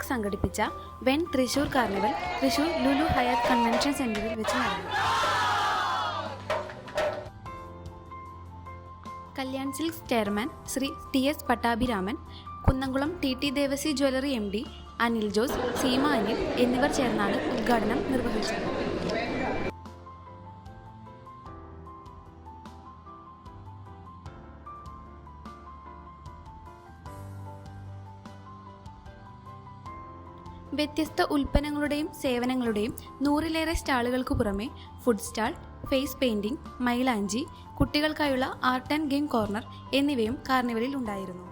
Park സംഘടിപ്പിച്ച വെൻ Thrissur carnival Thrissur Lulu Hyatt convention സെന്ററിൽ വെച്ച് നടന്നു. Kalyan silks chairman Shri TS Pattabhiraman, Kunnamkulam TT Devassy jewellery MD Anil Jose, Seema Anil എന്നിവർ ചേർന്നാണ് ഉദ്ഘാടനം നിർവഹിച്ചത്. വ്യത്യസ്ത ഉൽപ്പന്നങ്ങളുടെയും സേവനങ്ങളുടെയും 100-ലേറെ സ്റ്റാളുകൾക്ക് പുറമെ ഫുഡ് സ്റ്റാൾ, ഫേസ് പെയിന്റിംഗ്, മൈലാഞ്ചി, കുട്ടികൾക്കായുള്ള ആർട്ട് ആൻഡ് ഗെയിം കോർണർ എന്നിവയും കാർണിവലിൽ ഉണ്ടായിരുന്നു.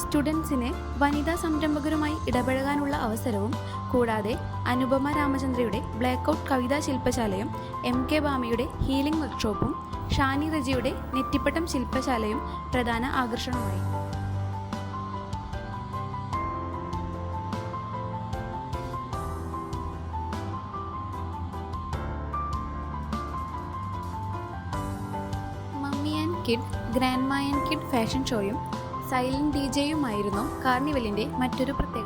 സ്റ്റുഡൻസിന് വനിതാ സംരംഭകരുമായി ഇടപഴകാനുള്ള അവസരവും കൂടാതെ അനുപമ രാമചന്ദ്രയുടെ ബ്ലാക്ക് ഔട്ട് കവിതാ ശില്പശാലയും MK ബാമയുടെ ഹീലിംഗ് വർക്ക്ഷോപ്പും ഷാനി റജിയുടെ നെറ്റിപ്പട്ടം ശില്പശാലയും പ്രധാന ആകർഷണമായി. Mummy and kid, grandma and kid fashion ഷോയും സൈലന്റ് DJയുമായിരുന്നു കാർണിവലിന്റെ മറ്റൊരു പ്രത്യേകത.